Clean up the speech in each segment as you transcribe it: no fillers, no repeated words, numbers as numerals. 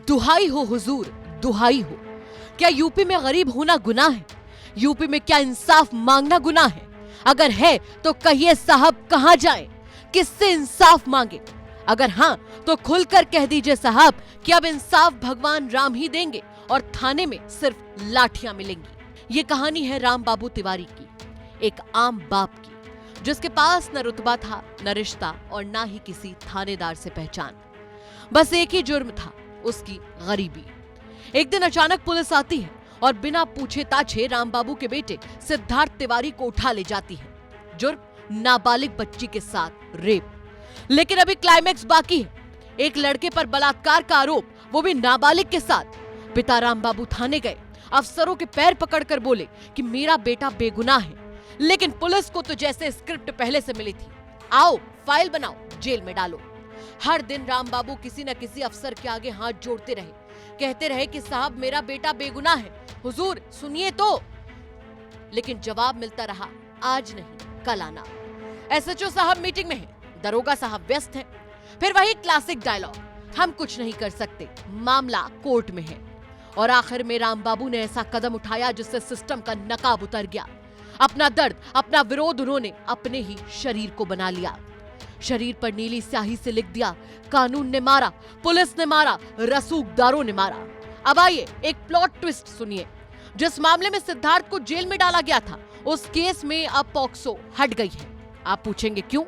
दुहाई हो हुजूर, दुहाई हो। क्या यूपी में गरीब होना गुनाह है? यूपी में क्या इंसाफ मांगना गुनाह है? अगर है तो कहिए साहब कहां जाएं? किससे इंसाफ मांगे? अगर हां तो खुलकर कह दीजिए साहब कि अब इंसाफ भगवान राम ही देंगे और थाने में सिर्फ लाठियां मिलेंगी। ये कहानी है राम बाबू तिवारी की, एक आम बाप की, जिसके पास न रुतबा था, न रिश्ता और न ही किसी थानेदार से पहचान। बस एक ही जुर्म था, उसकी गरीबी। एक दिन अचानक पुलिस आती है और बिना पूछे ताछे राम बाबू के बेटे सिद्धार्थ तिवारी को उठा ले जाती है। जुर्म नाबालिग बच्ची के साथ रेप। लेकिन अभी क्लाइमैक्स बाकी है। एक लड़के पर बलात्कार का आरोप, वो भी नाबालिग के साथ। पिता राम बाबू थाने गए, अफसरों के पैर पकड़कर बोले कि मेरा बेटा बेगुनाह है। लेकिन पुलिस को तो जैसे स्क्रिप्ट पहले से मिली थी, आओ फाइल बनाओ, जेल में डालो। हर दिन राम बाबू किसी न किसी अफसर के आगे हाथ जोड़ते रहे, कहते रहे कि साहब मेरा बेटा बेगुनाह है, हुजूर सुनिए तो। लेकिन जवाब मिलता रहा, आज नहीं कल आना। एसएचओ साहब मीटिंग में हैं, दरोगा साहब व्यस्त हैं। फिर वही क्लासिक डायलॉग, हम कुछ नहीं कर सकते, मामला कोर्ट में है। और आखिर में राम बाबू ने ऐसा कदम उठाया जिससे सिस्टम का नकाब उतर गया। अपना दर्द, अपना विरोध उन्होंने अपने ही शरीर को बना लिया। शरीर पर नीली स्याही से लिख दिया, कानून ने मारा, पुलिस ने मारा, रसूखदारों ने मारा। अब आइए एक प्लॉट ट्विस्ट सुनिए। जिस मामले में सिद्धार्थ को जेल में डाला गया था, उस केस में अब पॉक्सो हट गई है। आप पूछेंगे क्यों?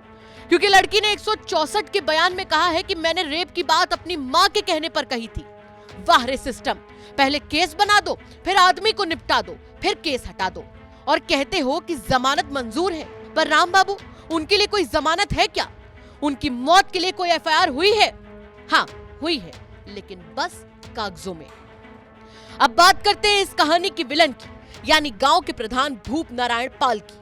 क्योंकि लड़की ने 164 के बयान में कहा है कि मैंने रेप की बात अपनी मां के कहने पर कही थी। वाह रे सिस्टम, पहले केस बना दो, फिर आदमी को निपटा दो, फिर केस हटा दो। और कहते हो कि जमानत मंजूर है, पर राम बाबू उनके लिए कोई जमानत है क्या? उनकी मौत के लिए कोई एफआईआर हुई है? हाँ हुई है, लेकिन बस कागजों में। अब बात करते हैं इस कहानी की विलन की, यानी गांव के प्रधान भूप नारायण पाल की।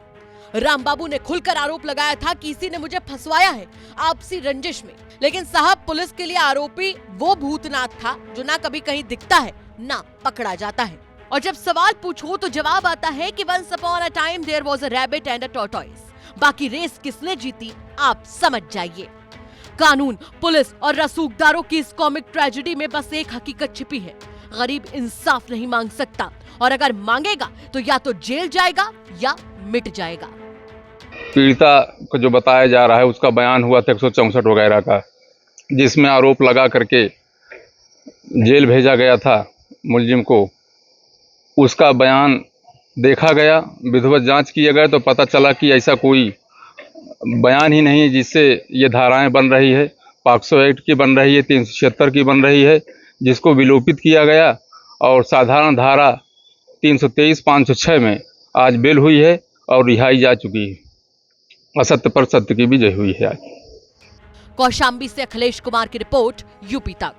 राम बाबू ने खुलकर आरोप लगाया था कि इसी ने मुझे फंसवाया है आपसी रंजिश में। लेकिन साहब पुलिस के लिए आरोपी वो भूतनाथ था जो ना कभी कहीं दिखता है ना पकड़ा जाता है। और जब सवाल पूछो तो जवाब आता है कि once upon a time there was a rabbit and a tortoise. बाकी रेस किसने जीती आप समझ जाइए। कानून, पुलिस और रसूखदारों की इस कॉमिक ट्रेजेडी में बस एक हकीकत छिपी है, गरीब इंसाफ नहीं मांग सकता, और अगर मांगेगा तो या तो जेल जाएगा या मिट जाएगा। पीड़िता को जो बताया जा रहा है उसका बयान हुआ था 164 वगैरह का, जिसमें आरोप लगा करके जेल भेजा गया था मुलजिम को। उसका बयान देखा गया, विधिवत जांच किया गया तो पता चला कि ऐसा कोई बयान ही नहीं है जिससे ये धाराएं बन रही है। पॉक्सो एक्ट की बन रही है, 376 की बन रही है, जिसको विलोपित किया गया। और साधारण धारा 323, 506 में आज बेल हुई है और रिहाई जा चुकी है। असत्य पर सत्य की विजय हुई है आज। कौशाम्बी से अखिलेश कुमार की रिपोर्ट, यूपी तक।